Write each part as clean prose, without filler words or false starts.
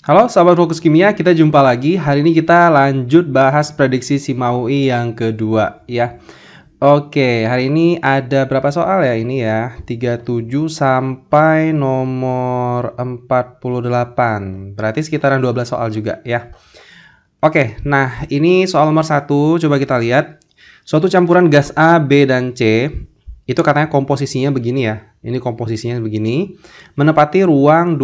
Halo sahabat Fokus Kimia, kita jumpa lagi. Hari ini kita lanjut bahas prediksi SIMAUI yang kedua ya. Oke, hari ini ada berapa soal ya ini ya? 37 sampai nomor 48. Berarti sekitaran 12 soal juga ya. Oke, nah ini soal nomor 1, coba kita lihat. Suatu campuran gas A, B, dan C itu katanya komposisinya begini ya. Ini komposisinya begini. Menepati ruang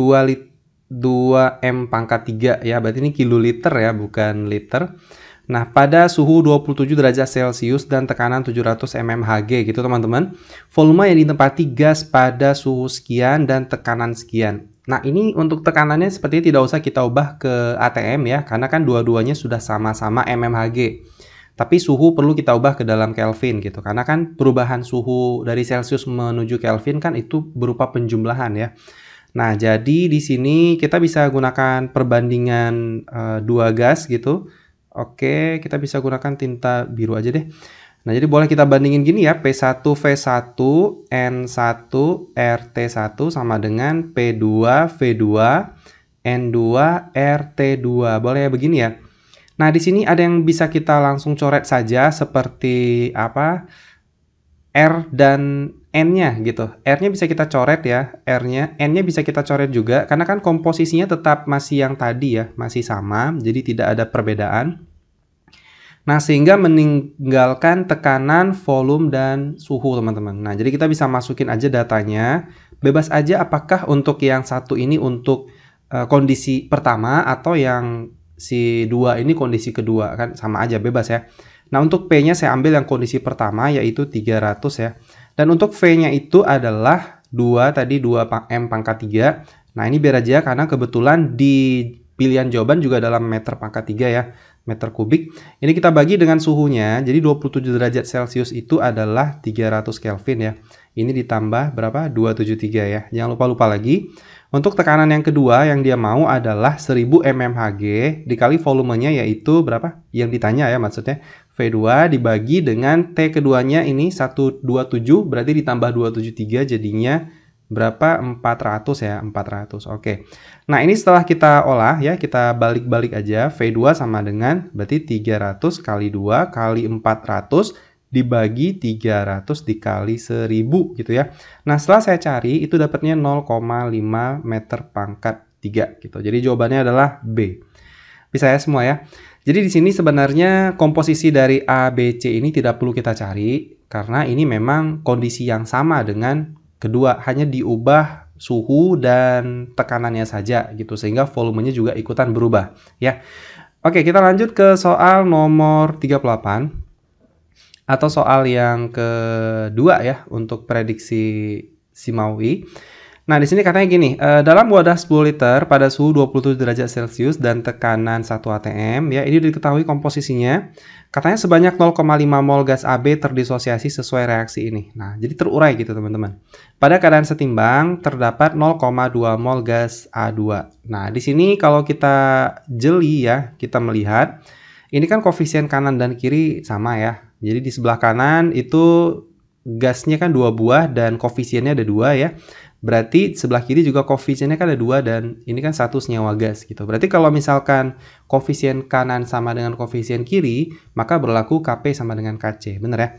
2M pangkat 3 ya, berarti ini kiloliter ya, bukan liter. Nah, pada suhu 27 derajat Celcius dan tekanan 700 mmHg gitu teman-teman. Volume yang ditempati gas pada suhu sekian dan tekanan sekian. Nah, ini untuk tekanannya sepertinya tidak usah kita ubah ke ATM ya, karena kan dua-duanya sudah sama-sama mmHg. Tapi suhu perlu kita ubah ke dalam Kelvin gitu, karena kan perubahan suhu dari Celcius menuju Kelvin kan itu berupa penjumlahan ya. Nah, jadi di sini kita bisa gunakan perbandingan dua gas gitu. Oke, kita bisa gunakan tinta biru aja deh. Nah, jadi boleh kita bandingin gini ya, P1V1 N1 RT1 sama dengan P2V2 N2 RT2. Boleh ya begini ya. Nah, di sini ada yang bisa kita langsung coret saja seperti apa? R dan N-nya gitu. R-nya bisa kita coret ya, R-nya. N-nya bisa kita coret juga, karena kan komposisinya tetap masih yang tadi ya, masih sama, jadi tidak ada perbedaan. Nah, sehingga meninggalkan tekanan, volume, dan suhu teman-teman. Nah, jadi kita bisa masukin aja datanya. Bebas aja apakah untuk yang satu ini untuk kondisi pertama, atau yang si dua ini kondisi kedua, kan sama aja, bebas ya. Nah, untuk P-nya saya ambil yang kondisi pertama, yaitu 300 ya. Dan untuk V-nya itu adalah 2, tadi 2M pangkat 3. Nah, ini biar aja karena kebetulan di pilihan jawaban juga dalam meter pangkat 3 ya, meter kubik. Ini kita bagi dengan suhunya, jadi 27 derajat Celcius itu adalah 300 Kelvin ya. Ini ditambah berapa? 273 ya. Jangan lupa-lupa lagi. Untuk tekanan yang kedua yang dia mau adalah 1000 mmHg dikali volumenya yaitu berapa? Yang ditanya ya maksudnya. V2 dibagi dengan T keduanya ini 127 berarti ditambah 273 jadinya berapa? 400 ya, 400. Oke. Nah, ini setelah kita olah ya, kita balik-balik aja. V2 sama dengan berarti 300 kali 2 kali 400 dibagi 300 dikali 1000 gitu ya. Nah, setelah saya cari itu dapatnya 0,5 meter pangkat 3 gitu. Jadi jawabannya adalah B. Bisa ya semua ya. Jadi di sini sebenarnya komposisi dari A, B, C ini tidak perlu kita cari karena ini memang kondisi yang sama dengan kedua, hanya diubah suhu dan tekanannya saja gitu sehingga volumenya juga ikutan berubah ya. Oke, kita lanjut ke soal nomor 38 atau soal yang kedua ya untuk prediksi SIMAUI. Nah, di sini katanya gini, dalam wadah 10 liter pada suhu 27 derajat Celcius dan tekanan 1 atm, ya ini diketahui komposisinya. Katanya sebanyak 0,5 mol gas AB terdisosiasi sesuai reaksi ini. Nah, jadi terurai gitu teman-teman. Pada keadaan setimbang terdapat 0,2 mol gas A2. Nah, di sini kalau kita jeli ya, kita melihat ini kan koefisien kanan dan kiri sama ya. Jadi di sebelah kanan itu gasnya kan 2 buah dan koefisiennya ada 2 ya. Berarti sebelah kiri juga koefisiennya kan ada 2 dan ini kan 1 senyawa gas gitu. Berarti kalau misalkan koefisien kanan sama dengan koefisien kiri, maka berlaku Kp sama dengan Kc. Bener ya?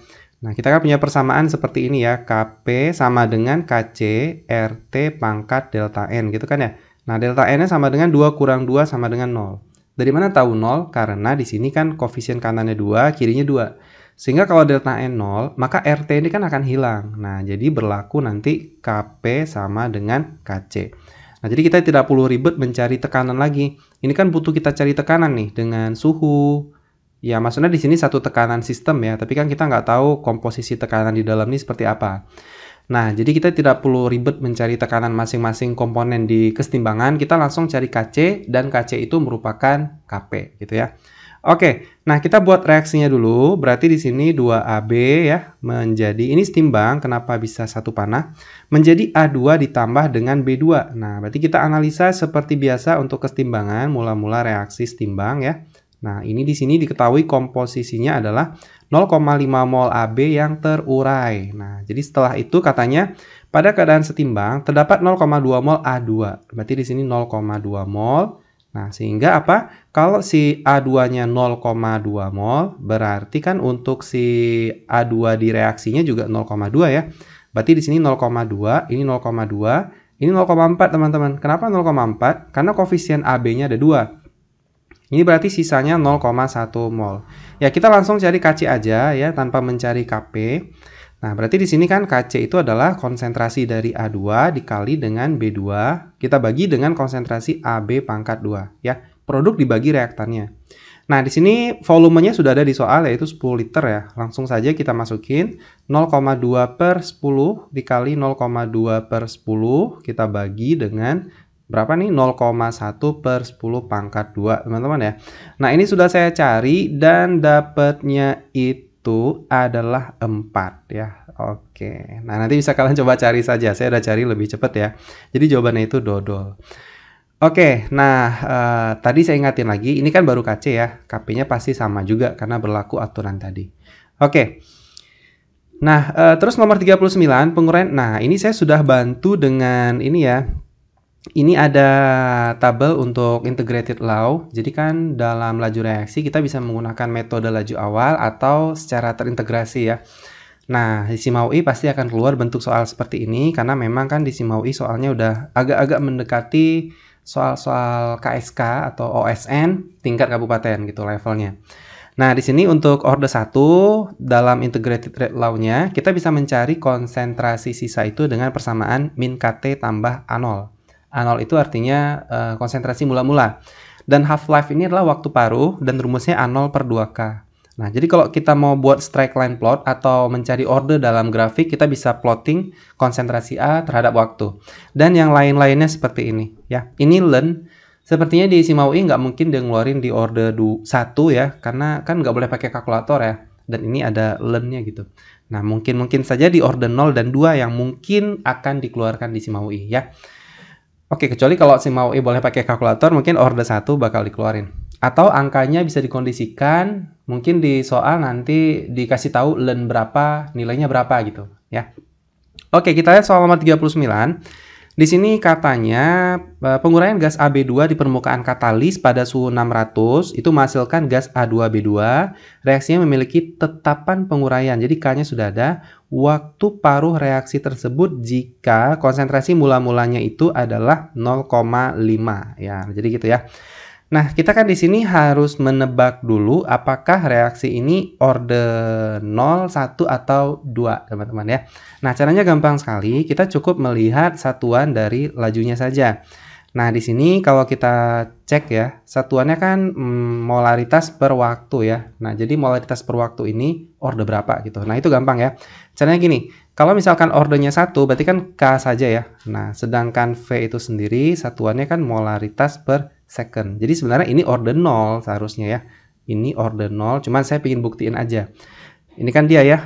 Nah, kita kan punya persamaan seperti ini ya. Kp sama dengan Kc RT pangkat delta N gitu kan ya. Nah, delta N-nya sama dengan 2 kurang 2 sama dengan 0. Dari mana tahu 0? Karena di sini kan koefisien kanannya 2, kirinya 2. Sehingga kalau delta N 0, maka RT ini kan akan hilang. Nah, jadi berlaku nanti Kp sama dengan Kc. Nah, jadi kita tidak perlu ribet mencari tekanan lagi. Ini kan butuh kita cari tekanan nih dengan suhu. Ya, maksudnya di sini satu tekanan sistem ya, tapi kan kita nggak tahu komposisi tekanan di dalam ini seperti apa. Nah, jadi kita tidak perlu ribet mencari tekanan masing-masing komponen di kesetimbangan. Kita langsung cari Kc, dan Kc itu merupakan Kp gitu ya. Oke, nah kita buat reaksinya dulu. Berarti di sini 2AB ya menjadi, ini setimbang, kenapa bisa satu panah? Menjadi A2 ditambah dengan B2. Nah, berarti kita analisa seperti biasa untuk kesetimbangan, mula-mula reaksi setimbang ya. Nah, ini di sini diketahui komposisinya adalah 0,5 mol AB yang terurai. Nah, jadi setelah itu katanya pada keadaan setimbang terdapat 0,2 mol A2. Berarti di sini 0,2 mol Nah, sehingga apa? Kalau si A2-nya 0,2 mol, berarti kan untuk si A2 di reaksinya juga 0,2 ya. Berarti di sini 0,2, ini 0,2, ini 0,4 teman-teman. Kenapa 0,4? Karena koefisien AB-nya ada 2. Ini berarti sisanya 0,1 mol. Ya, kita langsung cari Kc aja ya, tanpa mencari Kp. Nah, berarti di sini kan Kc itu adalah konsentrasi dari A2 dikali dengan B2. Kita bagi dengan konsentrasi AB pangkat 2 ya. Produk dibagi reaktannya. Nah, di sini volumenya sudah ada di soal, yaitu 10 liter ya. Langsung saja kita masukin 0,2 per 10 dikali 0,2 per 10. Kita bagi dengan berapa nih? 0,1 per 10 pangkat 2, teman-teman ya. Nah, ini sudah saya cari dan dapatnya itu adalah 4 ya. Oke. Nah, nanti bisa kalian coba cari saja. Saya udah cari lebih cepat ya. Jadi jawabannya itu dodol. Oke, nah tadi saya ingatin lagi, ini kan baru Kc ya, Kp-nya pasti sama juga karena berlaku aturan tadi. Oke, nah terus nomor 39, penguraian. Nah, ini saya sudah bantu dengan ini ya. Ini ada tabel untuk integrated law. Jadi kan dalam laju reaksi kita bisa menggunakan metode laju awal atau secara terintegrasi ya. Nah, di SIMAUI pasti akan keluar bentuk soal seperti ini karena memang kan di SIMAUI soalnya udah agak-agak mendekati soal-soal KSK atau OSN tingkat kabupaten gitu levelnya. Nah, di sini untuk orde 1 dalam integrated rate law-nya kita bisa mencari konsentrasi sisa itu dengan persamaan min KT tambah A0. A0 itu artinya konsentrasi mula-mula. Dan half-life ini adalah waktu paruh dan rumusnya A0 per 2K. Nah, jadi kalau kita mau buat straight line plot atau mencari orde dalam grafik, kita bisa plotting konsentrasi A terhadap waktu. Dan yang lain-lainnya seperti ini. Ya, ini len. Sepertinya di SIMAUI nggak mungkin dia ngeluarin di orde 1 ya, karena kan nggak boleh pakai kalkulator ya. Dan ini ada lennya gitu. Nah, mungkin saja di orde 0 dan 2 yang mungkin akan dikeluarkan di SIMAUI ya. Oke, kecuali kalau SIMAUI boleh pakai kalkulator, mungkin orde 1 bakal dikeluarin. Atau angkanya bisa dikondisikan, mungkin di soal nanti dikasih tahu len berapa, nilainya berapa gitu ya. Oke, kita lihat soal nomor 39. Di sini katanya penguraian gas AB2 di permukaan katalis pada suhu 600 itu menghasilkan gas A2B2. Reaksinya memiliki tetapan penguraian. Jadi K-nya sudah ada. Waktu paruh reaksi tersebut jika konsentrasi mula-mulanya itu adalah 0,5 ya. Jadi gitu ya. Nah, kita kan di sini harus menebak dulu apakah reaksi ini orde 0, 1, atau 2, teman-teman ya. Nah, caranya gampang sekali. Kita cukup melihat satuan dari lajunya saja. Nah, di sini kalau kita cek ya, satuannya kan molaritas per waktu ya. Nah, jadi molaritas per waktu ini orde berapa gitu. Nah, itu gampang ya. Caranya gini, kalau misalkan ordenya 1, berarti kan K saja ya. Nah, sedangkan V itu sendiri satuannya kan molaritas per second. Jadi sebenarnya ini orde 0 seharusnya ya. Ini orde 0, cuman saya ingin buktiin aja. Ini kan dia ya,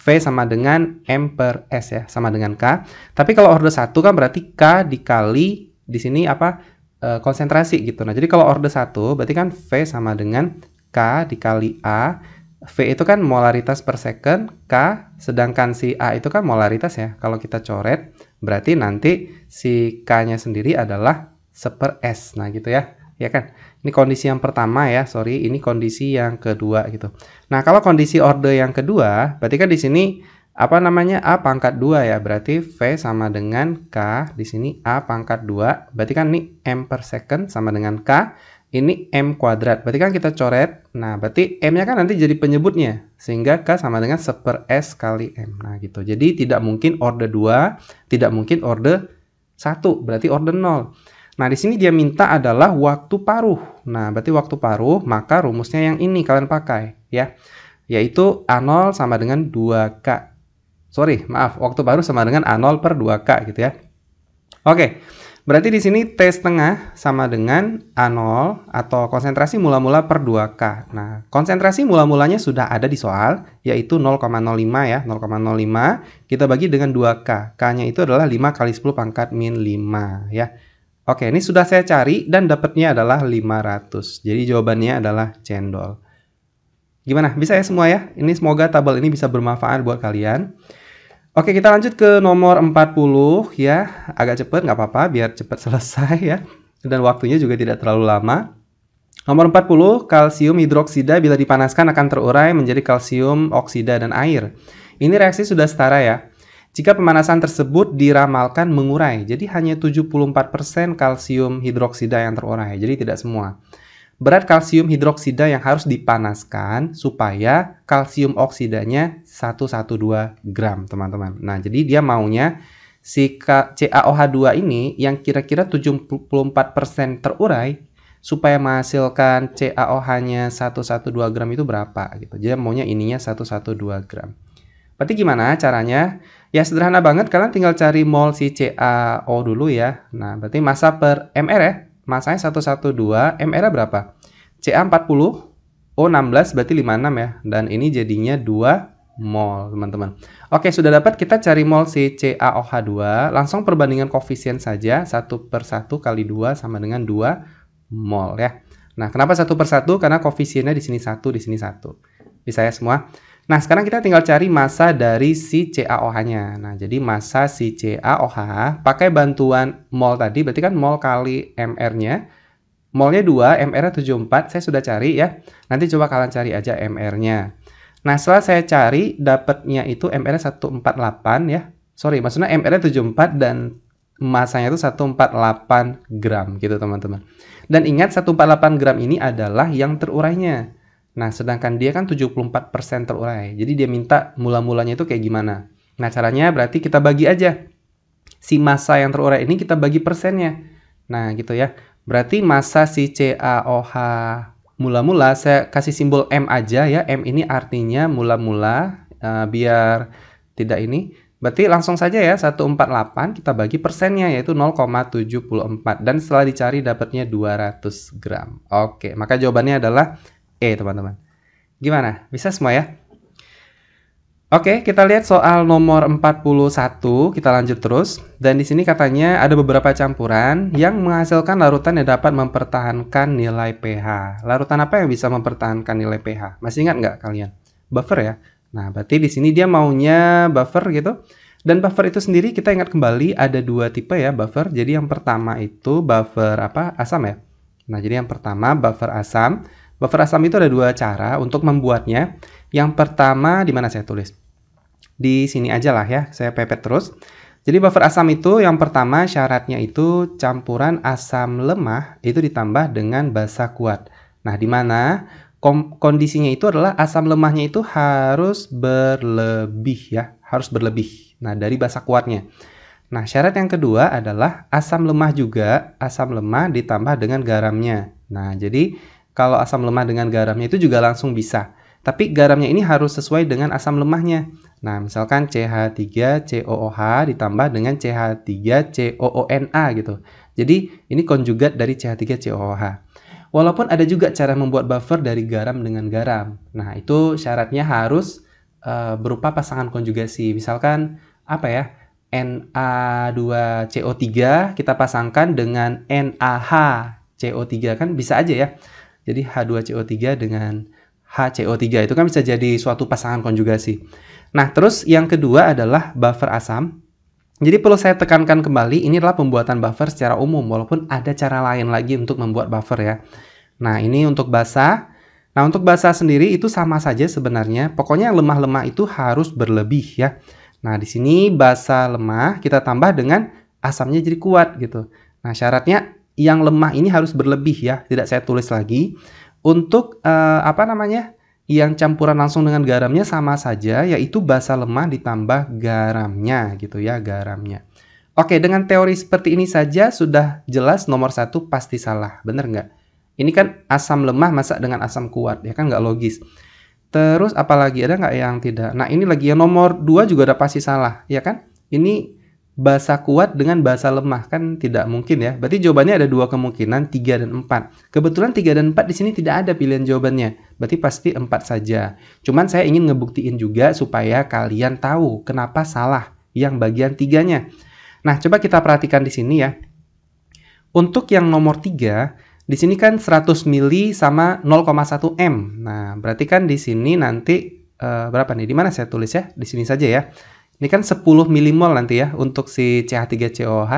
V sama dengan M per S ya, sama dengan K. Tapi kalau orde 1 kan berarti K dikali di sini konsentrasi gitu. Nah, jadi kalau orde 1 berarti kan V sama dengan K dikali A. V itu kan molaritas per second, K, sedangkan si A itu kan molaritas ya. Kalau kita coret, berarti nanti si K-nya sendiri adalah 1/S. Nah, gitu ya. Ya kan? Ini kondisi yang pertama ya, sorry, ini kondisi yang kedua gitu. Nah, kalau kondisi orde yang kedua, berarti kan di sini A pangkat 2 ya. Berarti V sama dengan K, di sini A pangkat 2. Berarti kan ini M per second sama dengan K, ini M kuadrat. Berarti kan kita coret. Nah, berarti M-nya kan nanti jadi penyebutnya. Sehingga K sama dengan 1/S kali M. Nah, gitu. Jadi tidak mungkin orde 2, tidak mungkin orde 1, berarti orde 0. Nah, di sini dia minta adalah waktu paruh. Nah, berarti waktu paruh, maka rumusnya yang ini kalian pakai ya. Yaitu A0 sama dengan 2K. Sorry, maaf, waktu paruh sama dengan A0 per 2K gitu ya. Oke, berarti di sini T setengah sama dengan A0 atau konsentrasi mula-mula per 2K. Nah, konsentrasi mula-mulanya sudah ada di soal, yaitu 0,05 ya, 0,05. Kita bagi dengan 2K. K-nya itu adalah 5 kali 10 pangkat min 5 ya. Oke, ini sudah saya cari dan dapatnya adalah 500. Jadi jawabannya adalah cendol. Gimana? Bisa ya semua ya? Ini semoga tabel ini bisa bermanfaat buat kalian. Oke, kita lanjut ke nomor 40 ya. Agak cepat, nggak apa-apa, biar cepat selesai ya. dan waktunya juga tidak terlalu lama. Nomor 40, kalsium hidroksida bila dipanaskan akan terurai menjadi kalsium oksida dan air. Ini reaksi sudah setara ya. Jika pemanasan tersebut diramalkan mengurai, jadi hanya 74% kalsium hidroksida yang terurai, jadi tidak semua. Berat kalsium hidroksida yang harus dipanaskan supaya kalsium oksidanya 112 gram, teman-teman. Nah, jadi dia maunya si CaOH2 ini yang kira-kira 74% terurai, supaya menghasilkan CaOH-nya 112 gram itu berapa gitu. Jadi maunya ininya 112 gram. Berarti gimana caranya? Ya sederhana banget, kalian tinggal cari mol si CaO dulu ya. Nah, berarti massa per mR ya. Massanya 112, mR-nya berapa? Ca 40, O 16 berarti 56 ya. Dan ini jadinya 2 mol, teman-teman. Oke, sudah dapat, kita cari mol si CaOH2. Langsung perbandingan koefisien saja. 1/1 kali 2 sama dengan 2 mol ya. Nah, kenapa 1/1? Karena koefisiennya di sini 1, di sini 1. Bisa ya semua? Nah, sekarang kita tinggal cari massa dari si CaOH-nya. Nah, jadi massa si CaOH pakai bantuan mol tadi, berarti kan mol kali mR-nya. Molnya 2, mR-nya 74, saya sudah cari ya. Nanti coba kalian cari aja mR-nya. Nah, setelah saya cari, dapatnya itu mR-nya 148 ya. Sorry, maksudnya mR-nya 74 dan masanya itu 148 gram gitu, teman-teman. Dan ingat 148 gram ini adalah yang terurainya. Nah, sedangkan dia kan 74% terurai. Jadi dia minta mula-mulanya itu kayak gimana. Nah, caranya berarti kita bagi aja. Si massa yang terurai ini kita bagi persennya. Nah, gitu ya. Berarti massa si CaOH mula-mula, saya kasih simbol M aja ya. M ini artinya mula-mula, biar tidak ini. Berarti langsung saja ya, 148 kita bagi persennya yaitu 0,74. Dan setelah dicari dapatnya 200 gram. Oke, maka jawabannya adalah E, teman-teman. Gimana? Bisa semua ya? Oke, kita lihat soal nomor 41, kita lanjut terus. Dan di sini katanya ada beberapa campuran yang menghasilkan larutan yang dapat mempertahankan nilai pH. Larutan apa yang bisa mempertahankan nilai pH? Masih ingat nggak kalian? Buffer ya. Nah, berarti di sini dia maunya buffer gitu. Dan buffer itu sendiri kita ingat kembali ada 2 tipe ya buffer. Jadi yang pertama itu buffer apa? Asam ya. Nah, jadi yang pertama buffer asam. Buffer asam itu ada 2 cara untuk membuatnya. Yang pertama di mana saya tulis? Di sini aja lah ya, saya pepet terus. Jadi buffer asam itu yang pertama syaratnya itu campuran asam lemah itu ditambah dengan basa kuat. Nah, di mana kondisinya itu adalah asam lemahnya itu harus berlebih ya, harus berlebih. Nah, dari basa kuatnya. Nah, syarat yang kedua adalah asam lemah juga, asam lemah ditambah dengan garamnya. Nah, jadi kalau asam lemah dengan garamnya itu juga langsung bisa. Tapi garamnya ini harus sesuai dengan asam lemahnya. Nah, misalkan CH3COOH ditambah dengan CH3COONA gitu. Jadi, ini konjugat dari CH3COOH. Walaupun ada juga cara membuat buffer dari garam dengan garam. Nah, itu syaratnya harus berupa pasangan konjugasi. Misalkan, apa ya? Na2CO3 kita pasangkan dengan NaHCO3 kan bisa aja ya. Jadi H2CO3 dengan HCO3 itu kan bisa jadi suatu pasangan konjugasi. Nah, terus yang kedua adalah buffer asam. Jadi perlu saya tekankan kembali, ini adalah pembuatan buffer secara umum, walaupun ada cara lain lagi untuk membuat buffer ya. Nah, ini untuk basa. Nah, untuk basa sendiri itu sama saja sebenarnya. Pokoknya yang lemah-lemah itu harus berlebih ya. Nah, di sini basa lemah kita tambah dengan asamnya jadi kuat gitu. Nah, syaratnya yang lemah ini harus berlebih ya. Tidak saya tulis lagi. Untuk yang campuran langsung dengan garamnya sama saja, yaitu basa lemah ditambah garamnya gitu ya, garamnya. Oke, dengan teori seperti ini saja sudah jelas nomor 1 pasti salah, bener nggak? Ini kan asam lemah masak dengan asam kuat, ya kan nggak logis. Terus apalagi ada nggak yang tidak? Nah, ini lagi yang nomor 2 juga udah pasti salah, ya kan? Ini basa kuat dengan basa lemah kan tidak mungkin ya. Berarti jawabannya ada 2 kemungkinan, 3 dan 4. Kebetulan 3 dan 4 di sini tidak ada pilihan jawabannya. Berarti pasti 4 saja. Cuman saya ingin ngebuktiin juga supaya kalian tahu kenapa salah yang bagian 3-nya. Nah, coba kita perhatikan di sini ya. Untuk yang nomor 3, di sini kan 100 mili sama 0,1 M. Nah, berarti kan di sini nanti berapa nih? Di mana saya tulis ya? Di sini saja ya. Ini kan 10 milimol nanti ya untuk si CH3COOH.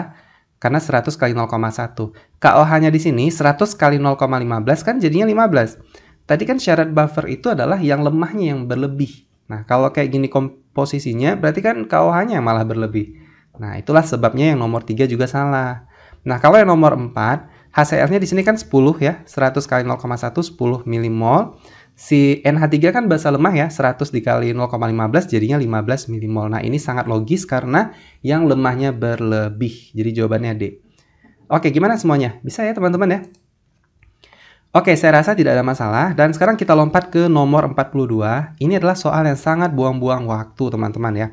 karena 100 kali 0,1. KOH-nya di sini 100 kali 0,15 kan jadinya 15. Tadi kan syarat buffer itu adalah yang lemahnya yang berlebih. Nah, kalau kayak gini komposisinya, berarti kan KOH-nya malah berlebih. Nah, itulah sebabnya yang nomor 3 juga salah. Nah, kalau yang nomor 4, HCl-nya di sini kan 10 ya, 100 kali 0,1, 10 milimol. Si NH3 kan basa lemah ya, 100 dikali 0,15 jadinya 15 milimol. Nah, ini sangat logis karena yang lemahnya berlebih. Jadi jawabannya D. Oke, gimana semuanya? Bisa ya teman-teman ya? Oke, saya rasa tidak ada masalah. Dan sekarang kita lompat ke nomor 42. Ini adalah soal yang sangat buang-buang waktu teman-teman ya.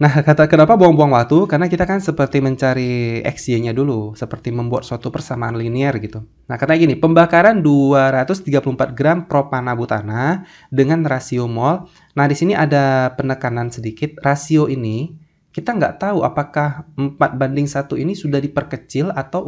Nah, kenapa buang-buang waktu? Karena kita kan seperti mencari XY-nya dulu, seperti membuat suatu persamaan linear gitu. Nah, karena gini, pembakaran 234 gram propanabutana dengan rasio mol. Nah, di sini ada penekanan sedikit. Rasio ini, kita nggak tahu apakah 4:1 ini sudah diperkecil atau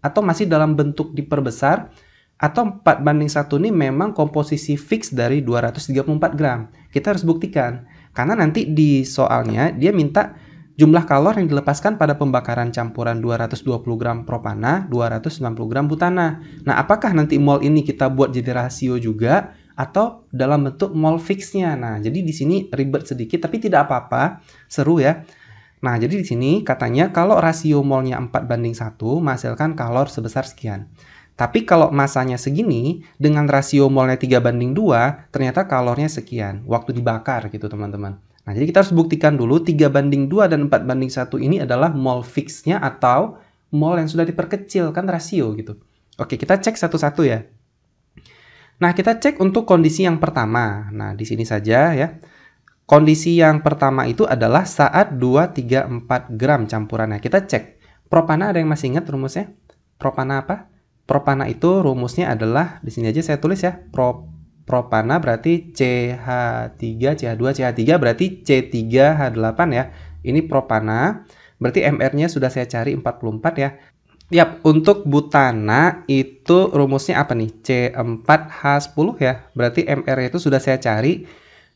atau masih dalam bentuk diperbesar, atau 4:1 ini memang komposisi fix dari 234 gram. Kita harus buktikan. Karena nanti di soalnya dia minta jumlah kalor yang dilepaskan pada pembakaran campuran 220 gram propana, 290 gram butana. Nah, apakah nanti mol ini kita buat jadi rasio juga atau dalam bentuk mol fixnya? Nah, jadi di sini ribet sedikit tapi tidak apa-apa, seru ya. Nah, jadi di sini katanya kalau rasio molnya 4:1 menghasilkan kalor sebesar sekian. Tapi kalau masanya segini, dengan rasio molnya 3:2, ternyata kalornya sekian, waktu dibakar gitu teman-teman. Nah, jadi kita harus buktikan dulu 3:2 dan 4:1 ini adalah mol fixnya atau mol yang sudah diperkecil, kan rasio gitu. Oke, kita cek satu-satu ya. Nah, kita cek untuk kondisi yang pertama. Nah, di sini saja ya. Kondisi yang pertama itu adalah saat 234 gram campurannya. Kita cek. Propana ada yang masih ingat rumusnya? Propana apa? Propana itu rumusnya adalah, di sini aja saya tulis ya, propana berarti CH3, CH2, CH3 berarti C3H8 ya. Ini propana, berarti MR-nya sudah saya cari 44 ya. Yap, untuk butana itu rumusnya apa nih? C4H10 ya, berarti MR itu sudah saya cari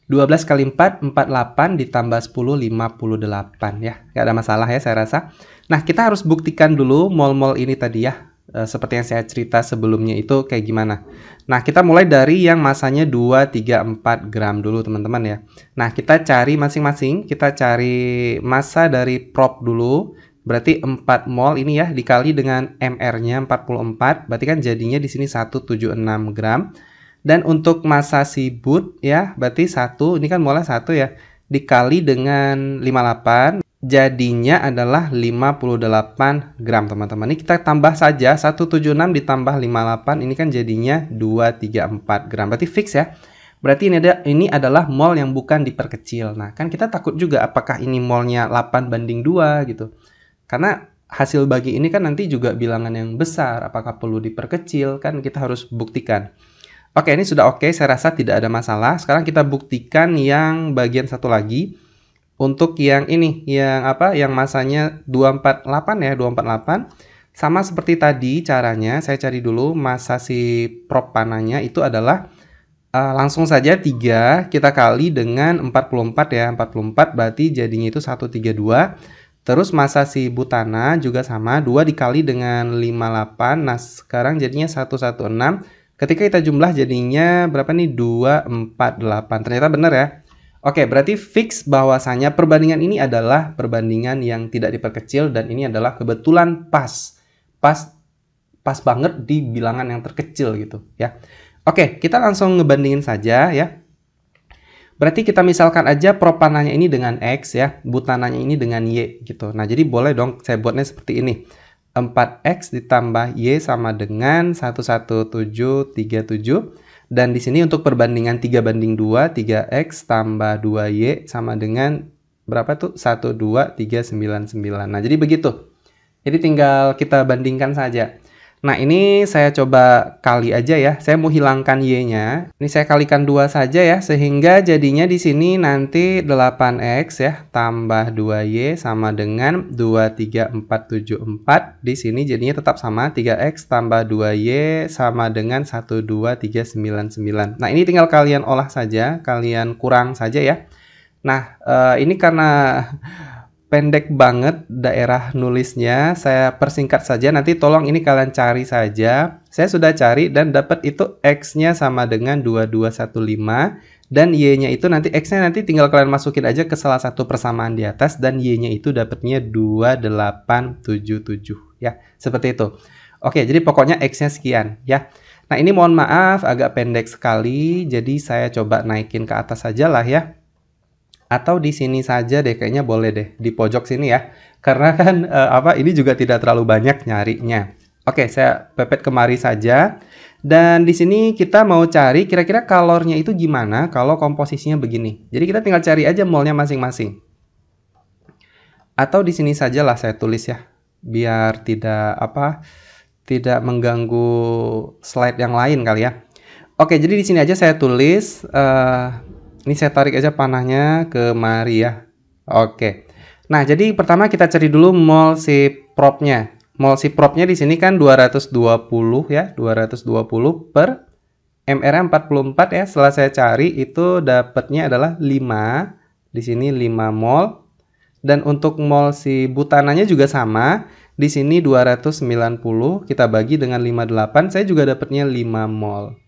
12 kali 4, 48 ditambah 10, 58 ya. Nggak ada masalah ya saya rasa. Nah, kita harus buktikan dulu mol-mol ini tadi ya. Seperti yang saya cerita sebelumnya itu kayak gimana. Nah, kita mulai dari yang masanya 234 gram dulu teman-teman ya. Nah, kita cari masing-masing. Kita cari massa dari prop dulu. Berarti 4 mol ini ya dikali dengan MR-nya 44. Berarti kan jadinya di sini 176 gram. Dan untuk massa si but ya, berarti 1, ini kan molnya 1 ya. Dikali dengan 58. Jadinya adalah 58 gram teman-teman. Ini kita tambah saja 176 ditambah 58 ini kan jadinya 234 gram. Berarti fix ya. Berarti ini adalah mol yang bukan diperkecil. Nah, kan kita takut juga apakah ini molnya 8:2 gitu. Karena hasil bagi ini kan nanti juga bilangan yang besar. Apakah perlu diperkecil? Kan kita harus buktikan. Oke, ini sudah oke. Saya rasa tidak ada masalah. Sekarang kita buktikan yang bagian satu lagi. Untuk yang ini, yang apa? Yang masanya 248 ya, 248. Sama seperti tadi caranya, saya cari dulu massa si propananya itu adalah langsung saja 3 kita kali dengan 44 ya. 44 berarti jadinya itu 132. Terus massa si butana juga sama, 2 dikali dengan 58. Nah, sekarang jadinya 116. Ketika kita jumlah jadinya berapa nih? 248. Ternyata benar ya. Oke, berarti fix bahwasanya perbandingan ini adalah perbandingan yang tidak diperkecil dan ini adalah kebetulan pas banget di bilangan yang terkecil gitu ya. Oke, kita langsung ngebandingin saja ya. Berarti kita misalkan aja propananya ini dengan X ya, butananya ini dengan Y gitu. Nah, jadi boleh dong saya buatnya seperti ini. 4X ditambah Y sama dengan 11737. Dan di sini untuk perbandingan 3:2, 3X tambah 2Y sama dengan berapa tuh? 12399. Nah, jadi begitu. Jadi tinggal kita bandingkan saja. Nah, ini saya coba kali aja ya. Saya mau hilangkan Y-nya. Ini saya kalikan 2 saja ya. Sehingga jadinya di sini nanti 8X ya. Tambah 2Y sama dengan 23474. Di sini jadinya tetap sama. 3X tambah 2Y sama dengan 12399. Nah, ini tinggal kalian olah saja. Kalian kurang saja ya. Nah, ini karena pendek banget daerah nulisnya. Saya persingkat saja. Nanti tolong ini kalian cari saja. Saya sudah cari dan dapat itu X-nya sama dengan 2215. Dan Y-nya itu nanti X-nya nanti tinggal kalian masukin aja ke salah satu persamaan di atas. Dan Y-nya itu dapatnya 2877. Ya, seperti itu. Oke, jadi pokoknya X-nya sekian ya. Nah, ini mohon maaf agak pendek sekali. Jadi saya coba naikin ke atas saja lah ya. Atau di sini saja deh, kayaknya boleh deh di pojok sini ya, karena kan ini juga tidak terlalu banyak nyarinya. Oke, saya pepet kemari saja. Dan di sini kita mau cari kira-kira kalornya itu gimana kalau komposisinya begini. Jadi kita tinggal cari aja molnya masing-masing. Atau di sini sajalah saya tulis ya, biar tidak mengganggu slide yang lain kali ya. Oke, jadi di sini aja saya tulis. Ini saya tarik aja panahnya ke mari ya. Oke. Nah, jadi pertama kita cari dulu mol si propnya. Mol si propnya di sini kan 220 ya, 220 per mR 44 ya. Setelah saya cari itu dapatnya adalah 5. Di sini 5 mol. Dan untuk mol si butananya juga sama. Di sini 290 kita bagi dengan 58, saya juga dapatnya 5 mol.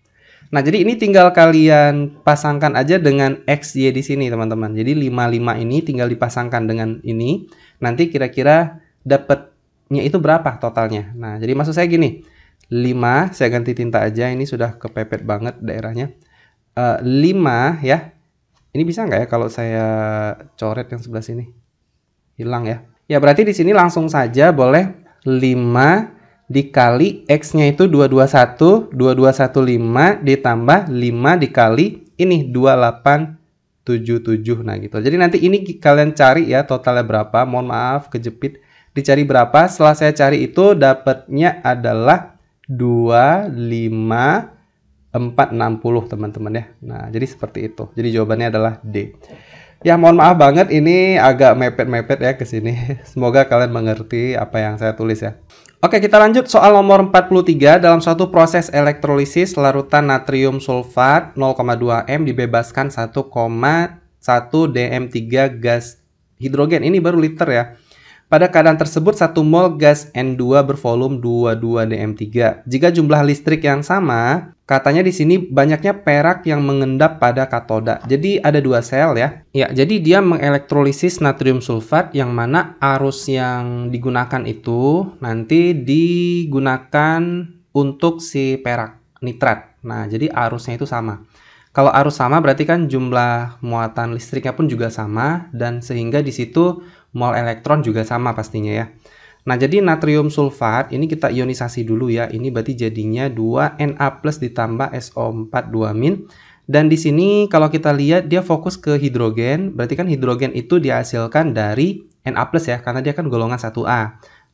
Nah, jadi ini tinggal kalian pasangkan aja dengan XY di sini, teman-teman. Jadi 55 ini tinggal dipasangkan dengan ini. Nanti kira-kira dapatnya itu berapa totalnya. Nah, jadi maksud saya gini. 5, saya ganti tinta aja. Ini sudah kepepet banget daerahnya. 5 ya. Ini bisa nggak ya kalau saya coret yang sebelah sini? Hilang ya. Ya, berarti di sini langsung saja boleh 5 dikali X-nya itu 221, 2215 ditambah 5 dikali ini 2877. Nah, gitu. Jadi nanti ini kalian cari ya totalnya berapa. Mohon maaf kejepit. Dicari berapa? Setelah saya cari itu dapatnya adalah 25460, teman-teman ya. Nah, jadi seperti itu. Jadi jawabannya adalah D. Ya, mohon maaf banget ini agak mepet-mepet ya ke sini. Semoga kalian mengerti apa yang saya tulis ya. Oke, kita lanjut soal nomor 43. Dalam suatu proses elektrolisis larutan natrium sulfat 0,2 M dibebaskan 1,1 dm3 gas hidrogen. Ini baru liter ya. Pada keadaan tersebut 1 mol gas N2 bervolume 22 dm3. Jika jumlah listrik yang sama, katanya di sini banyaknya perak yang mengendap pada katoda. Jadi ada 2 sel ya. Ya, jadi dia mengelektrolisis natrium sulfat yang mana arus yang digunakan itu nanti digunakan untuk si perak nitrat. Nah, jadi arusnya itu sama. Kalau arus sama berarti kan jumlah muatan listriknya pun juga sama dan sehingga di situ mol elektron juga sama pastinya ya. Nah, jadi natrium sulfat ini kita ionisasi dulu ya. Ini berarti jadinya 2Na+ ditambah SO4 2-. Dan di sini kalau kita lihat dia fokus ke hidrogen, berarti kan hidrogen itu dihasilkan dari Na+ ya, karena dia kan golongan 1A.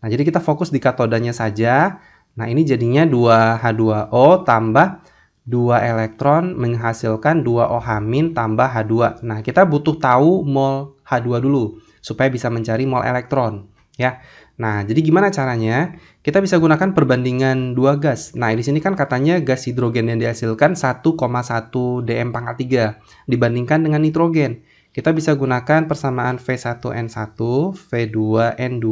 Nah, jadi kita fokus di katodanya saja. Nah, ini jadinya 2H2O tambah 2 elektron menghasilkan 2OH- tambah H2. Nah, kita butuh tahu mol H2 dulu supaya bisa mencari mol elektron ya. Nah, jadi gimana caranya? Kita bisa gunakan perbandingan 2 gas. Nah, di sini kan katanya gas hidrogen yang dihasilkan 1,1 dm⁻³ dibandingkan dengan nitrogen. Kita bisa gunakan persamaan V1N1, V2N2.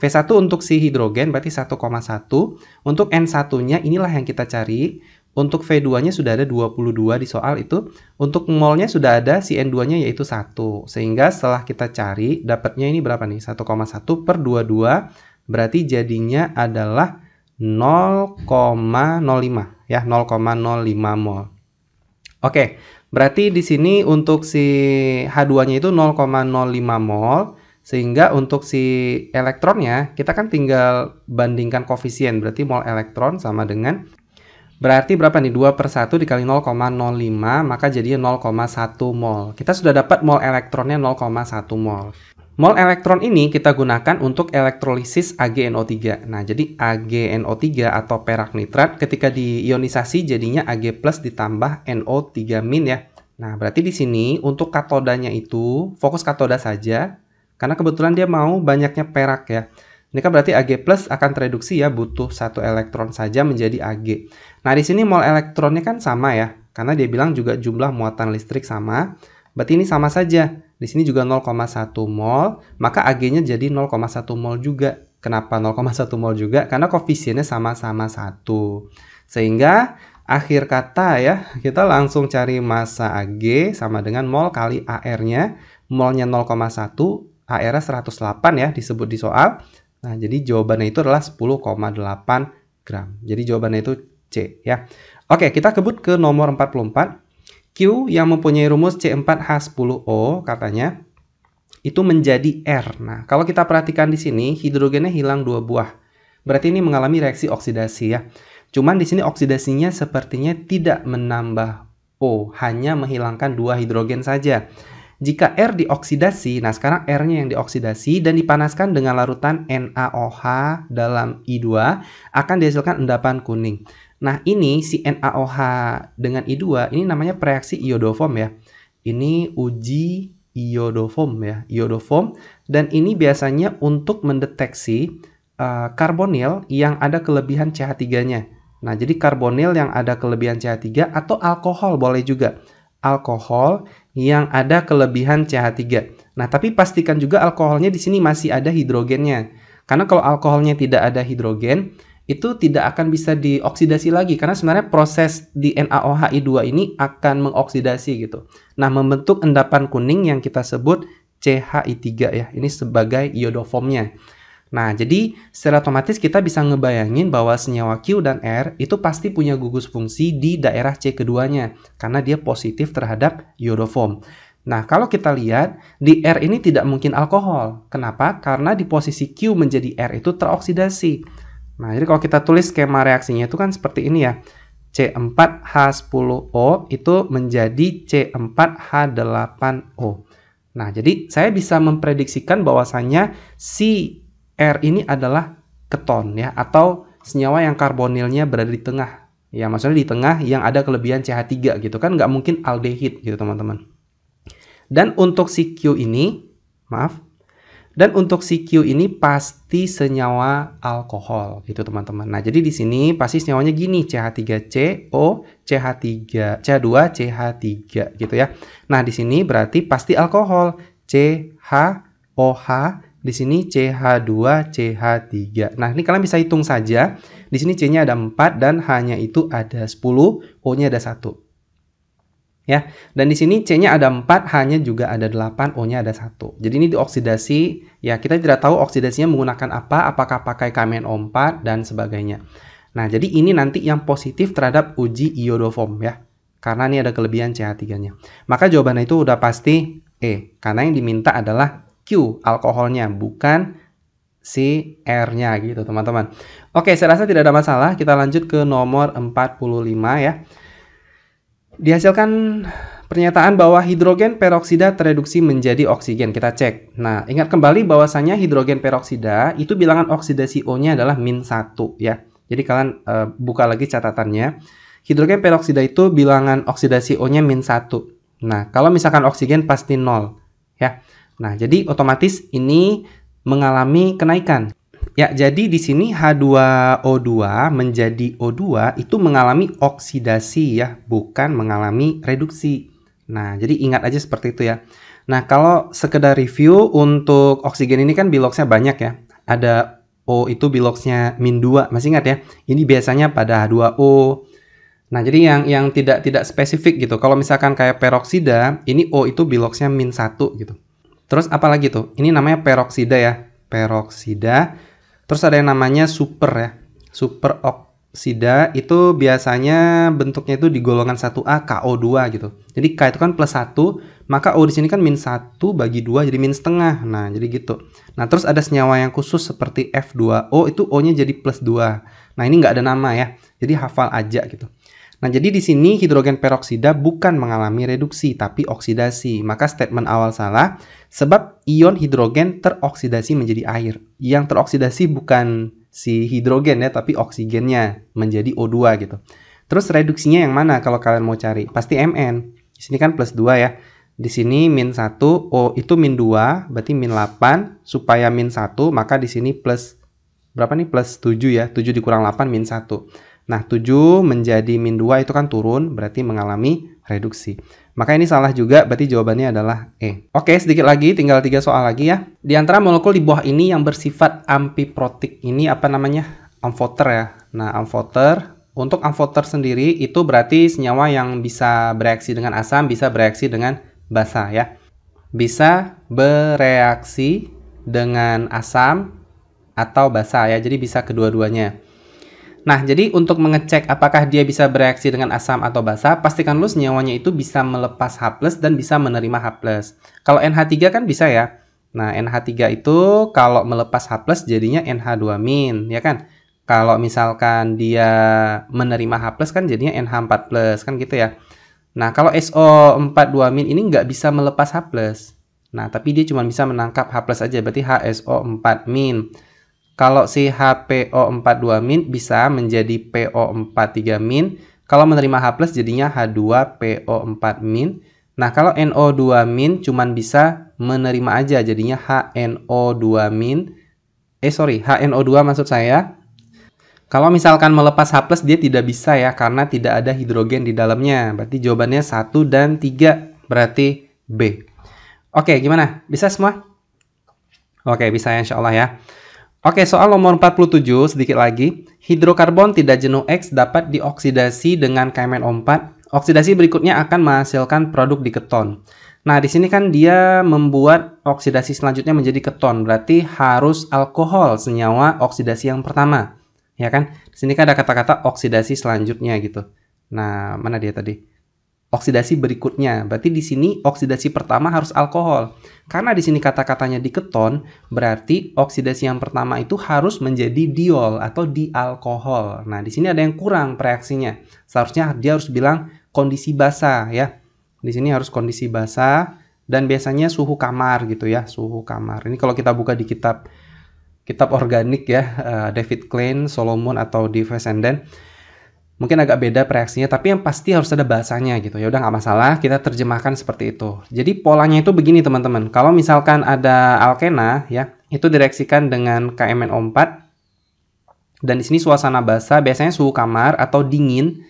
V1 untuk si hidrogen berarti 1,1. Untuk N1-nya inilah yang kita cari. Untuk V2-nya sudah ada 22 di soal itu. Untuk molnya sudah ada si N2-nya yaitu 1. Sehingga setelah kita cari, dapatnya ini berapa nih? 1,1 per 22. Berarti jadinya adalah 0,05. Ya, 0,05 mol. Oke, berarti di sini untuk si H2-nya itu 0,05 mol. Sehingga untuk si elektronnya, kita kan tinggal bandingkan koefisien. Berarti mol elektron sama dengan... Berarti berapa nih? 2 per 1 dikali 0,05, maka jadinya 0,1 mol. Kita sudah dapat mol elektronnya 0,1 mol. Mol elektron ini kita gunakan untuk elektrolisis AgNO3. Nah, jadi AgNO3 atau perak nitrat ketika diionisasi jadinya Ag+ ditambah NO3- ya. Nah, berarti di sini untuk katodanya itu fokus katoda saja, karena kebetulan dia mau banyaknya perak ya. Ini kan berarti Ag+ akan tereduksi ya, butuh 1 elektron saja menjadi Ag. Nah, di sini mol elektronnya kan sama ya, karena dia bilang juga jumlah muatan listrik sama. Berarti ini sama saja. Di sini juga 0,1 mol, maka Ag-nya jadi 0,1 mol juga. Kenapa 0,1 mol juga? Karena koefisiennya sama-sama 1. Sehingga akhir kata ya, kita langsung cari massa Ag sama dengan mol kali AR-nya. Molnya 0,1, AR-nya 108 ya, disebut di soal. Nah, jadi jawabannya itu adalah 10,8 gram. Jadi jawabannya itu C ya. Oke, kita kebut ke nomor 44. Q yang mempunyai rumus C4H10O katanya itu menjadi R. Nah, kalau kita perhatikan di sini hidrogennya hilang 2 buah. Berarti ini mengalami reaksi oksidasi ya. Cuman di sini oksidasinya sepertinya tidak menambah O, hanya menghilangkan 2 hidrogen saja. Jika R dioksidasi, nah sekarang R-nya yang dioksidasi dan dipanaskan dengan larutan NaOH dalam I2 akan dihasilkan endapan kuning. Nah, ini si NaOH dengan I2 ini namanya reaksi iodoform ya. Ini uji iodoform ya, iodoform, dan ini biasanya untuk mendeteksi karbonil yang ada kelebihan CH3-nya. Nah, jadi karbonil yang ada kelebihan CH3 atau alkohol boleh juga. Alkohol yang ada kelebihan CH3. Nah, tapi pastikan juga alkoholnya di sini masih ada hidrogennya. Karena kalau alkoholnya tidak ada hidrogen, itu tidak akan bisa dioksidasi lagi karena sebenarnya proses di NaOH-I2 ini akan mengoksidasi gitu. Nah, membentuk endapan kuning yang kita sebut CHI3 ya. Ini sebagai iodoformnya. Nah, jadi secara otomatis kita bisa ngebayangin bahwa senyawa Q dan R itu pasti punya gugus fungsi di daerah C keduanya karena dia positif terhadap iodoform. Nah, kalau kita lihat di R ini tidak mungkin alkohol. Kenapa? Karena di posisi Q menjadi R itu teroksidasi. Nah, jadi kalau kita tulis skema reaksinya itu kan seperti ini ya. C4H10O itu menjadi C4H8O. Nah, jadi saya bisa memprediksikan bahwasannya si R ini adalah keton ya, atau senyawa yang karbonilnya berada di tengah. Ya, maksudnya di tengah yang ada kelebihan CH3 gitu kan, nggak mungkin aldehid gitu teman-teman. Dan untuk si Q ini, dan untuk si Q ini pasti senyawa alkohol gitu teman-teman. Nah, jadi di sini pasti senyawanya gini, CH3CO, CH2CH3 gitu ya. Nah, di sini berarti pasti alkohol, CHOH, di sini CH2CH3. Nah, ini kalian bisa hitung saja. Di sini C-nya ada 4 dan H-nya itu ada 10, O-nya ada 1. Ya, dan di sini C-nya ada 4, H-nya juga ada 8, O-nya ada 1. Jadi ini dioksidasi, ya kita tidak tahu oksidasinya menggunakan apa, apakah pakai KMnO4 dan sebagainya. Nah, jadi ini nanti yang positif terhadap uji iodoform ya. Karena ini ada kelebihan CH3-nya. Maka jawabannya itu udah pasti E, karena yang diminta adalah Q, alkoholnya, bukan si R-nya gitu teman-teman. Oke, saya rasa tidak ada masalah. Kita lanjut ke nomor 45 ya. Dihasilkan pernyataan bahwa hidrogen peroksida tereduksi menjadi oksigen. Kita cek. Nah, ingat kembali bahwasannya hidrogen peroksida itu bilangan oksidasi O-nya adalah -1 ya. Jadi kalian buka lagi catatannya. Hidrogen peroksida itu bilangan oksidasi O-nya -1. Nah, kalau misalkan oksigen pasti 0 ya. Nah, jadi otomatis ini mengalami kenaikan. Ya, jadi di sini H2O2 menjadi O2 itu mengalami oksidasi ya, bukan mengalami reduksi. Nah, jadi ingat aja seperti itu ya. Nah, kalau sekedar review untuk oksigen ini kan biloxnya banyak ya. Ada O itu biloxnya -2, masih ingat ya? Ini biasanya pada H2O. Nah, jadi yang tidak spesifik gitu. Kalau misalkan kayak peroksida, ini O itu biloxnya -1 gitu. Terus apa lagi tuh? Ini namanya peroksida ya. Peroksida. Terus ada yang namanya super ya. Super oksida itu biasanya bentuknya itu di golongan 1A KO2 gitu. Jadi K itu kan +1, maka O di sini kan -1 bagi 2 jadi -setengah. Nah, jadi gitu. Nah, terus ada senyawa yang khusus seperti F2O itu O-nya jadi +2. Nah, ini nggak ada nama ya. Jadi hafal aja gitu. Nah, jadi di sini hidrogen peroksida bukan mengalami reduksi, tapi oksidasi. Maka statement awal salah, sebab ion hidrogen teroksidasi menjadi air. Yang teroksidasi bukan si hidrogen ya, tapi oksigennya menjadi O2 gitu. Terus reduksinya yang mana kalau kalian mau cari? Pasti Mn. Di sini kan +2 ya. Di sini -1, O itu -2, berarti -8. Supaya -1, maka di sini plus, berapa nih? +7 ya. 7 dikurang 8, -1. Nah, 7 menjadi -2 itu kan turun, berarti mengalami reduksi. Maka ini salah juga, berarti jawabannya adalah E. Oke, sedikit lagi, tinggal 3 soal lagi ya. Di antara molekul di buah ini yang bersifat amfiprotik, ini apa namanya? Amfoter ya. Nah, amfoter, untuk amfoter sendiri itu berarti senyawa yang bisa bereaksi dengan asam, bisa bereaksi dengan basa ya. Bisa bereaksi dengan asam atau basa ya, jadi bisa kedua-duanya. Nah, jadi untuk mengecek apakah dia bisa bereaksi dengan asam atau basa, pastikan dulu senyawanya itu bisa melepas H+ dan bisa menerima H+. Kalau NH3 kan bisa ya. Nah, NH3 itu kalau melepas H+ jadinya NH2- ya kan? Kalau misalkan dia menerima H+ kan jadinya NH4+ kan gitu ya. Nah, kalau SO42- ini nggak bisa melepas H+. Nah, tapi dia cuma bisa menangkap H+ aja, berarti HSO4-. Kalau si HPO42- bisa menjadi PO43-. Kalau menerima H+ jadinya H2PO4-. Nah, kalau NO2- cuman bisa menerima aja, jadinya HNO2-. HNO2 maksud saya. Kalau misalkan melepas H+ dia tidak bisa ya, karena tidak ada hidrogen di dalamnya. Berarti jawabannya 1 dan 3, berarti B. Oke, gimana? Bisa semua? Oke, bisa ya insya Allah ya. Oke, soal nomor 47, sedikit lagi. Hidrokarbon tidak jenuh X dapat dioksidasi dengan KMnO4. Oksidasi berikutnya akan menghasilkan produk di keton. Nah, di sini kan dia membuat oksidasi selanjutnya menjadi keton. Berarti harus alkohol senyawa oksidasi yang pertama. Ya kan? Di sini kan ada kata-kata oksidasi selanjutnya gitu. Nah, mana dia tadi? Oksidasi berikutnya. Berarti di sini oksidasi pertama harus alkohol. Karena di sini kata-katanya di keton, berarti oksidasi yang pertama itu harus menjadi diol atau dialkohol. Nah, di sini ada yang kurang reaksinya. Seharusnya dia harus bilang kondisi basa ya. Di sini harus kondisi basa dan biasanya suhu kamar gitu ya, suhu kamar. Ini kalau kita buka di kitab organik ya, David Klein, Solomon atau Di Fessenden, mungkin agak beda reaksinya, tapi yang pasti harus ada bahasanya gitu. Ya udah nggak masalah, kita terjemahkan seperti itu. Jadi polanya itu begini teman-teman. Kalau misalkan ada alkena ya, itu direaksikan dengan KMnO4 dan di sini suasana basa, biasanya suhu kamar atau dingin.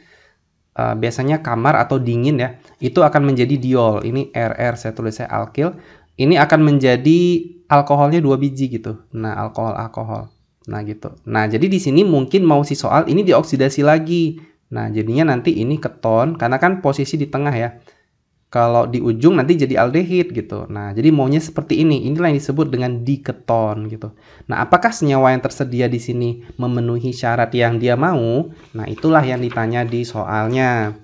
Biasanya kamar atau dingin ya, itu akan menjadi diol. Ini RR saya tulisnya alkil. Ini akan menjadi alkoholnya 2 biji gitu. Nah, alkohol. Nah, gitu. Nah, jadi di sini mungkin mau si soal ini dioksidasi lagi. Nah, jadinya nanti ini keton karena kan posisi di tengah ya. Kalau di ujung nanti jadi aldehid gitu. Nah, jadi maunya seperti ini. Inilah yang disebut dengan diketon gitu. Nah, apakah senyawa yang tersedia di sini memenuhi syarat yang dia mau? Nah, itulah yang ditanya di soalnya.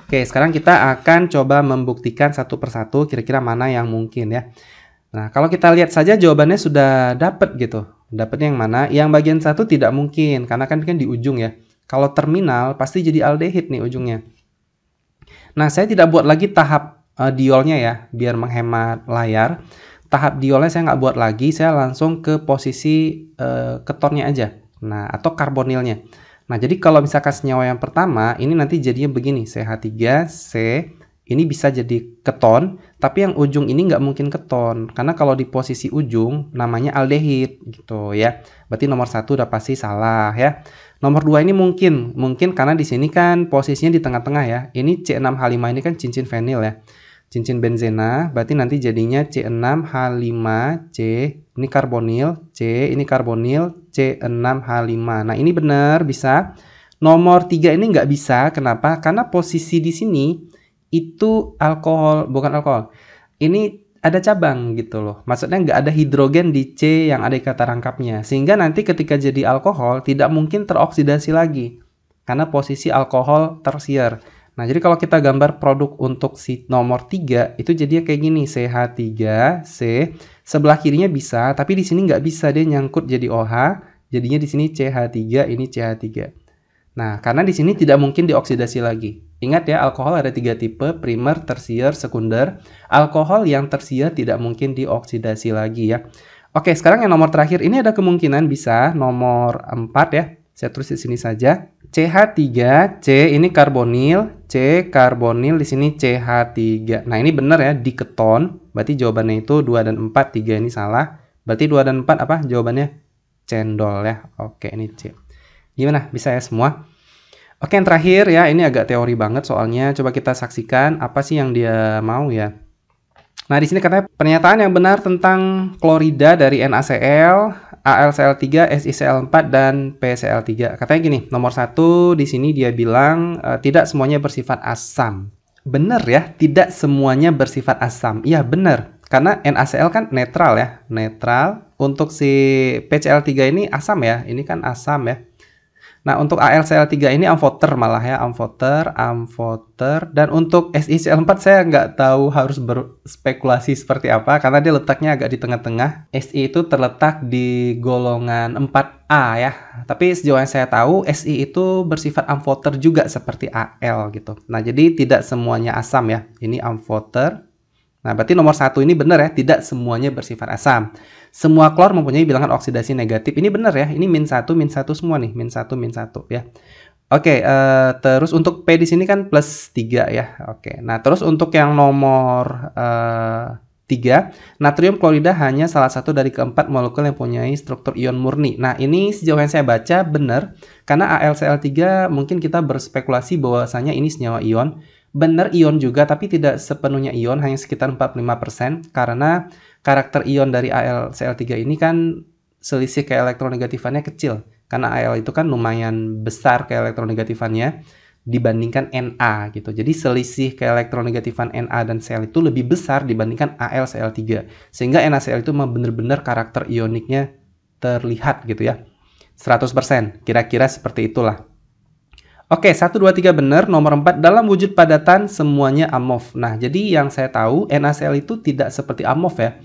Oke, sekarang kita akan coba membuktikan satu persatu kira-kira mana yang mungkin ya. Nah, kalau kita lihat saja jawabannya sudah dapat gitu. Dapat yang mana? Yang bagian satu tidak mungkin karena kan di ujung ya. Kalau terminal pasti jadi aldehid nih ujungnya. Nah, saya tidak buat lagi tahap diolnya ya, biar menghemat layar. Tahap diolnya saya nggak buat lagi, saya langsung ke posisi ketonnya aja. Nah, atau karbonilnya. Nah, jadi kalau misalkan senyawa yang pertama, ini nanti jadinya begini, CH3, C, ini bisa jadi keton, tapi yang ujung ini nggak mungkin keton, karena kalau di posisi ujung, namanya aldehid, gitu ya. Berarti nomor 1 udah pasti salah ya. Nomor 2 ini mungkin karena di sini kan posisinya di tengah-tengah ya. Ini C6H5 ini kan cincin fenil ya. Cincin benzena, berarti nanti jadinya C6H5C, ini karbonil, C, ini karbonil, C6H5. Nah, ini benar bisa. Nomor 3 ini nggak bisa, kenapa? Karena posisi di sini itu alkohol, bukan alkohol. Ini ada cabang gitu loh. Maksudnya nggak ada hidrogen di C yang ada di kata rangkapnya. Sehingga nanti ketika jadi alkohol tidak mungkin teroksidasi lagi. Karena posisi alkohol tersier. Nah, jadi kalau kita gambar produk untuk si nomor 3 itu jadinya kayak gini, CH3C. Sebelah kirinya bisa, tapi di sini nggak bisa, dia nyangkut jadi OH. Jadinya di sini CH3, ini CH3. Nah, karena di sini tidak mungkin dioksidasi lagi. Ingat ya, alkohol ada 3 tipe, primer, tersier, sekunder. Alkohol yang tersier tidak mungkin dioksidasi lagi ya. Oke, sekarang yang nomor terakhir ini ada kemungkinan bisa nomor 4 ya. Saya tulis di sini saja. CH3C ini karbonil, C karbonil di sini CH3. Nah, ini benar ya, di keton. Berarti jawabannya itu 2 dan 4, 3 ini salah. Berarti 2 dan 4 apa? Jawabannya cendol ya. Oke, ini C. Gimana? Bisa ya semua? Oke, yang terakhir ya, ini agak teori banget soalnya. Coba kita saksikan apa sih yang dia mau ya. Nah, di sini katanya pernyataan yang benar tentang klorida dari NaCl, AlCl3, SiCl4, dan PCl3. Katanya gini, nomor 1 di sini dia bilang tidak semuanya bersifat asam. Benar ya, tidak semuanya bersifat asam. Iya, benar. Karena NaCl kan netral ya, netral. Untuk si PCl3 ini asam ya, ini kan asam ya. Nah, untuk AlCl3 ini amfoter malah ya, amfoter. Dan untuk SiCl4 saya nggak tahu harus berspekulasi seperti apa, karena dia letaknya agak di tengah-tengah. Si itu terletak di golongan 4A ya. Tapi sejauh yang saya tahu, Si itu bersifat amfoter juga seperti Al gitu. Nah, jadi tidak semuanya asam ya. Ini amfoter. Nah, berarti nomor 1 ini benar ya, tidak semuanya bersifat asam. Semua klor mempunyai bilangan oksidasi negatif. Ini benar ya, ini -1 semua nih, -1 ya. Oke, terus untuk P di sini kan +3 ya. Oke, nah terus untuk yang nomor 3, natrium klorida hanya salah satu dari keempat molekul yang mempunyai struktur ion murni. Nah, ini sejauh yang saya baca benar, karena AlCl3 mungkin kita berspekulasi bahwasanya ini senyawa ion. Benar ion juga, tapi tidak sepenuhnya ion, hanya sekitar 45%, karena karakter ion dari AlCl3 ini kan selisih keelektronegatifannya kecil. Karena Al itu kan lumayan besar keelektronegatifannya dibandingkan Na gitu. Jadi selisih keelektronegatifan Na dan Cl itu lebih besar dibandingkan AlCl3. Sehingga NaCl itu memang benar-benar karakter ioniknya terlihat gitu ya. 100%, kira-kira seperti itulah. Oke, 1, 2, 3 benar. Nomor 4, dalam wujud padatan semuanya amorf. Nah, jadi yang saya tahu NaCl itu tidak seperti amorf ya.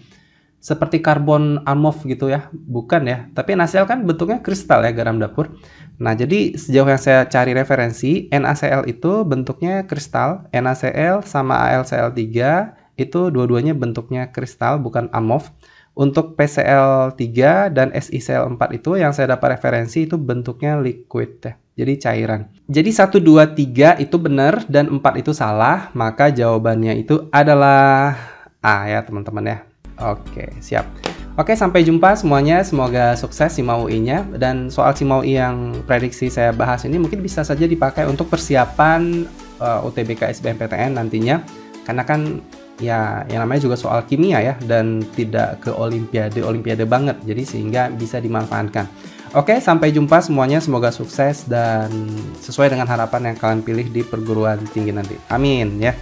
Seperti karbon amorf gitu ya. Bukan ya. Tapi NaCl kan bentuknya kristal ya, garam dapur. Nah, jadi sejauh yang saya cari referensi, NaCl itu bentuknya kristal. NaCl sama AlCl3 itu dua-duanya bentuknya kristal, bukan amorf. Untuk PCl3 dan SiCl4 itu yang saya dapat referensi itu bentuknya liquid ya. Jadi cairan. Jadi 1, 2, 3 itu benar dan 4 itu salah. Maka jawabannya itu adalah A ya teman-teman ya. Oke, siap. Oke, sampai jumpa semuanya. Semoga sukses SIMAU UI-nya. Dan soal SIMAU UI yang prediksi saya bahas ini mungkin bisa saja dipakai untuk persiapan UTBK SBMPTN nantinya. Karena kan ya yang namanya juga soal kimia ya, dan tidak ke olimpiade banget, jadi sehingga bisa dimanfaatkan. Oke, sampai jumpa semuanya, semoga sukses dan sesuai dengan harapan yang kalian pilih di perguruan tinggi nanti. Amin ya.